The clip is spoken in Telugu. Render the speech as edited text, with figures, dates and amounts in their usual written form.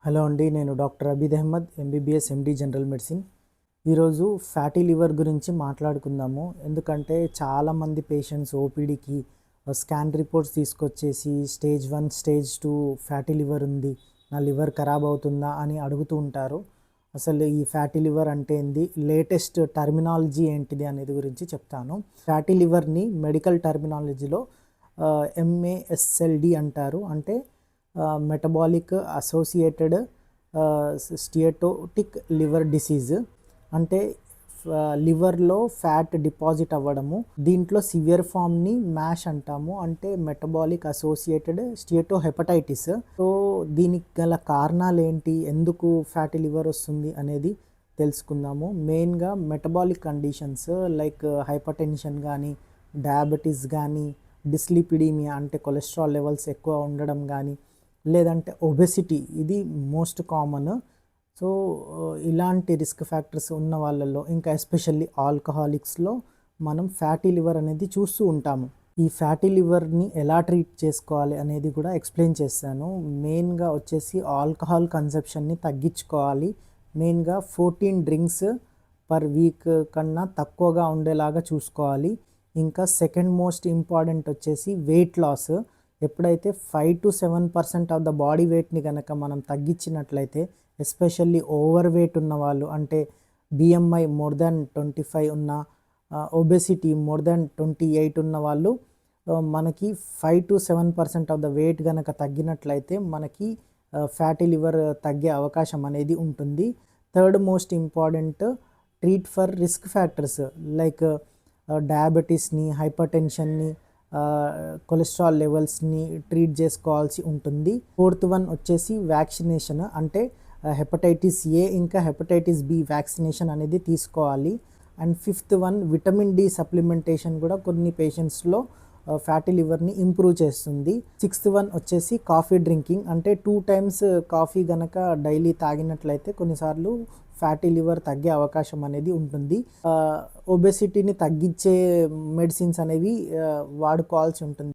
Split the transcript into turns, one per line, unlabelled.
హలో అండి, నేను doctor Abid Ahmed, MBBS MD general medicine. ఈరోజు ఫ్యాటీ లివర్ గురించి మాట్లాడుకుందాము. ఎందుకంటే చాలామంది పేషెంట్స్ ఓపీడీకి స్కాన్ రిపోర్ట్స్ తీసుకొచ్చేసి స్టేజ్ 1 స్టేజ్ 2 ఫ్యాటీ లివర్ ఉంది, నా లివర్ ఖరాబ్ అవుతుందా అని అడుగుతూ ఉంటారు. అసలు ఈ ఫ్యాటీ లివర్ అంటే ఏంది, లేటెస్ట్ టర్మినాలజీ ఏంటిది అనేది గురించి చెప్తాను. ఫ్యాటీ లివర్ని మెడికల్ టర్మినాలజీలో MASLD అంటారు. అంటే మెటబాలిక్ అసోసియేటెడ్ స్టియటోటిక్ లివర్ డిసీజ్. అంటే లివర్లో ఫ్యాట్ డిపాజిట్ అవ్వడము. దీంట్లో సివియర్ ఫామ్ని మ్యాష్ అంటాము, అంటే metabolic associated steato hepatitis. So దీనికి గల కారణాలు ఏంటి, ఎందుకు ఫ్యాటీ లివర్ వస్తుంది అనేది తెలుసుకుందాము. మెయిన్గా metabolic conditions like hyper tension కానీ, డయాబెటీస్ కానీ, డిస్లిపిడీమియా అంటే కొలెస్ట్రాల్ లెవెల్స్ ఎక్కువ ఉండడం కానీ, లేదంటే ఒబెసిటీ, ఇది మోస్ట్ కామన్. సో ఇలాంటి రిస్క్ ఫ్యాక్టర్స్ ఉన్న వాళ్ళల్లో, ఇంకా ఎస్పెషల్లీ ఆల్కహాలిక్స్లో మనం ఫ్యాటీ లివర్ అనేది చూస్తూ ఉంటాము. ఈ ఫ్యాటీ లివర్ని ఎలా ట్రీట్ చేసుకోవాలి అనేది కూడా ఎక్స్ప్లెయిన్ చేస్తాను. మెయిన్గా వచ్చేసి ఆల్కహాల్ కన్సెప్షన్ని తగ్గించుకోవాలి. మెయిన్గా 14 డ్రింక్స్ పర్ వీక్ కన్నా తక్కువగా ఉండేలాగా చూసుకోవాలి. ఇంకా సెకండ్ మోస్ట్ ఇంపార్టెంట్ వచ్చేసి వెయిట్ లాస్. ఎప్పుడైతే 5 to 7% ఆఫ్ ద బాడీ వెయిట్ని కనుక మనం తగ్గించినట్లయితే, ఎస్పెషల్లీ ఓవర్ వెయిట్ ఉన్న వాళ్ళు, అంటే BMI మోర్ దాన్ 25 ఉన్న, ఒబెసిటీ మోర్ దాన్ 28 ఉన్న వాళ్ళు, మనకి 5 to 7% ఆఫ్ ద వెయిట్ కనుక తగ్గినట్లయితే మనకి ఫ్యాటీ లివర్ తగ్గే అవకాశం అనేది ఉంటుంది. Third most important, treat for risk factors like డయాబెటీస్ని, హైపర్ టెన్షన్ని, కొలెస్ట్రాల్ లెవెల్స్ని ట్రీట్ చేసుకోవాల్సి ఉంటుంది. ఫోర్త్ వన్ వచ్చేసి వ్యాక్సినేషన్, అంటే హెపటైటిస్ A ఇంకా హెపటైటిస్ B వ్యాక్సినేషన్ అనేది తీసుకోవాలి. And fifth one, vitamin D supplementation కూడా కొన్ని పేషెంట్స్లో ఫ్యాటీ లివర్ని ఇంప్రూవ్ చేస్తుంది. సిక్స్త్ వన్ వచ్చేసి కాఫీ డ్రింకింగ్, అంటే 2 times కాఫీ గనక డైలీ తాగినట్లయితే కొన్నిసార్లు ఫ్యాటీ లివర్ తగ్గే అవకాశం అనేది ఉంటుంది. ఒబెసిటీని తగ్గించే మెడిసిన్స్ అనేవి వాడుకోవాల్సి ఉంటుంది.